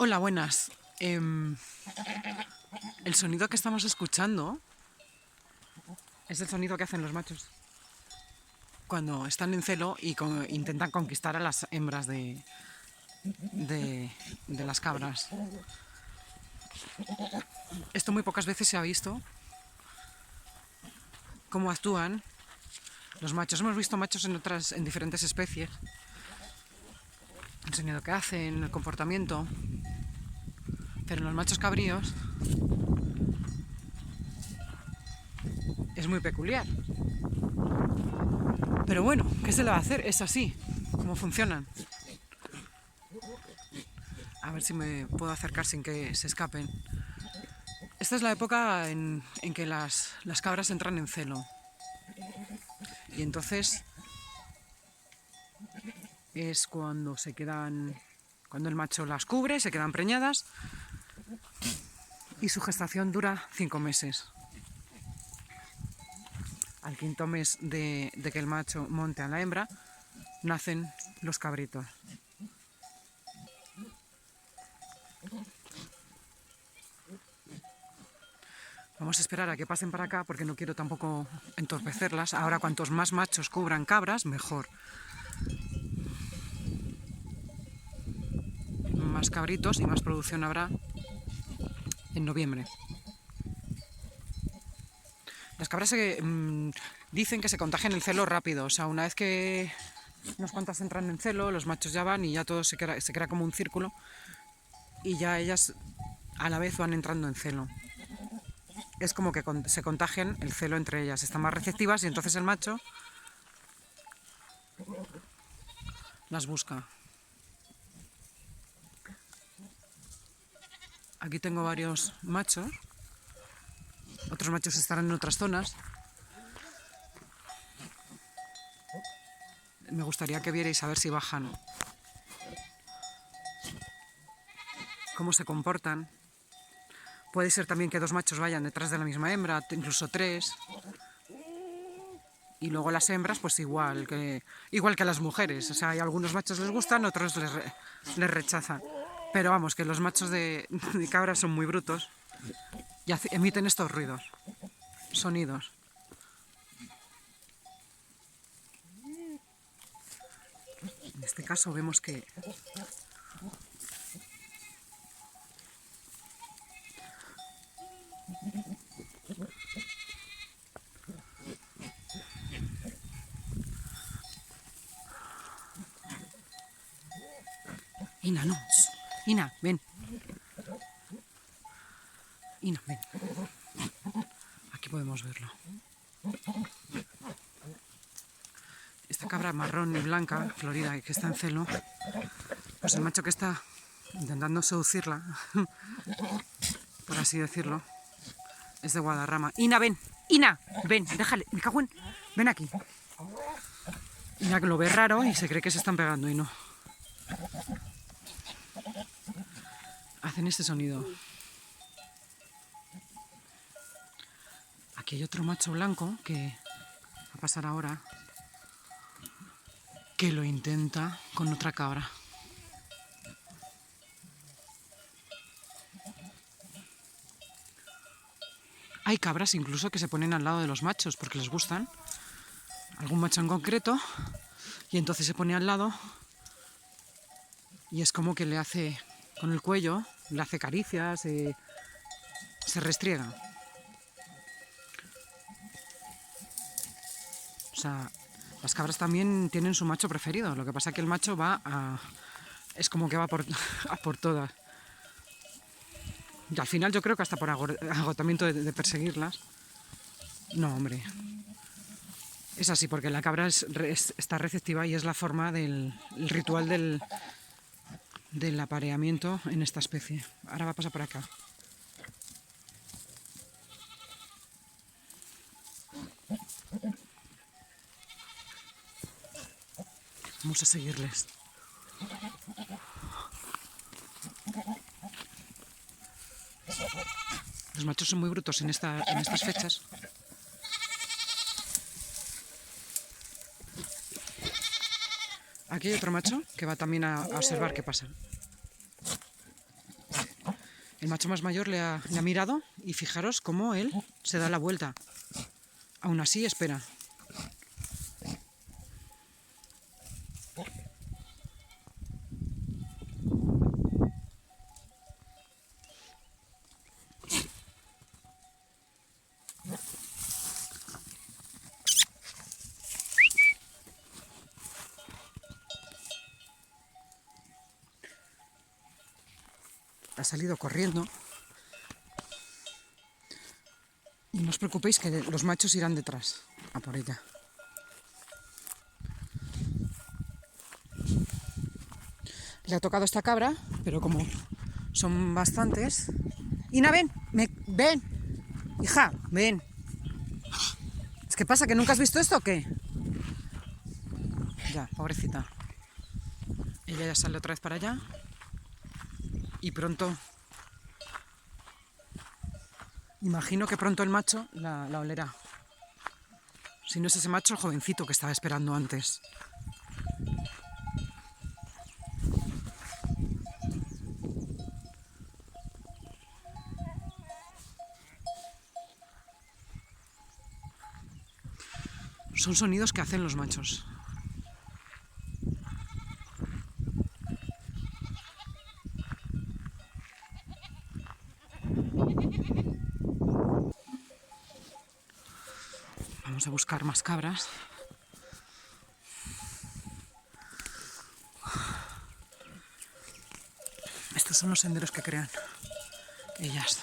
Hola, buenas. El sonido que estamos escuchando es el sonido que hacen los machos cuando están en celo y intentan conquistar a las hembras de las cabras. Esto muy pocas veces se ha visto, cómo actúan los machos. Hemos visto machos en diferentes especies, el sonido que hacen, el comportamiento, pero en los machos cabríos es muy peculiar. Pero bueno, ¿qué se le va a hacer? Es así, como funcionan. A ver si me puedo acercar sin que se escapen. Esta es la época en que las cabras entran en celo. Y entonces es cuando cuando el macho las cubre, se quedan preñadas y su gestación dura 5 meses. Al quinto mes de que el macho monte a la hembra, nacen los cabritos. Vamos a esperar a que pasen para acá porque no quiero tampoco entorpecerlas. Ahora cuantos más machos cubran cabras, mejor. Más cabritos y más producción habrá en noviembre. Las cabras dicen que se contagian el celo rápido. O sea, una vez que unas cuantas entran en celo, los machos ya van y ya todo se crea como un círculo. Y ya ellas a la vez van entrando en celo. Es como que se contagian el celo entre ellas. Están más receptivas y entonces el macho las busca. Aquí tengo varios machos. Otros machos estarán en otras zonas. Me gustaría que vierais a ver si bajan. Cómo se comportan. Puede ser también que dos machos vayan detrás de la misma hembra, incluso tres. Y luego las hembras, pues igual que las mujeres. O sea, hay algunos machos les gustan, otros les rechazan. Pero vamos, que los machos de cabra son muy brutos y emiten estos ruidos, sonidos. En este caso vemos que Ina, no. Ina, ven. Ina, ven. Aquí podemos verlo. Esta cabra marrón y blanca, florida, que está en celo, pues el macho que está intentando seducirla, por así decirlo, es de Guadarrama. Ina, ven. Ina, ven, déjale. Me cago en... Ven aquí. Ina que lo ve raro y se cree que se están pegando y no. Hacen este sonido. Aquí hay otro macho blanco que va a pasar ahora, que lo intenta con otra cabra. Hay cabras incluso que se ponen al lado de los machos porque les gustan, algún macho en concreto, y entonces se pone al lado y es como que le hace con el cuello, le hace caricias, se restriega. O sea, las cabras también tienen su macho preferido, lo que pasa es que el macho es como que va a por todas. Y al final yo creo que hasta por agotamiento de perseguirlas. No, hombre. Es así, porque la cabra está receptiva y es la forma del ritual del apareamiento en esta especie. Ahora va a pasar por acá. Vamos a seguirles. Los machos son muy brutos en estas fechas. Aquí hay otro macho que va también a observar qué pasa. El macho más mayor le ha mirado y fijaros cómo él se da la vuelta. Aún así espera. Ha salido corriendo. Y no os preocupéis que los machos irán detrás a por ella. Le ha tocado esta cabra, pero como son bastantes... Ina, ven, ven, hija, ven. ¿Es que pasa? ¿Que nunca has visto esto o qué? Ya, pobrecita. Ella ya sale otra vez para allá. Y pronto... Imagino que pronto el macho la olerá. Si no es ese macho, el jovencito que estaba esperando antes. Son sonidos que hacen los machos. Vamos a buscar más cabras. Estos son los senderos que crean ellas.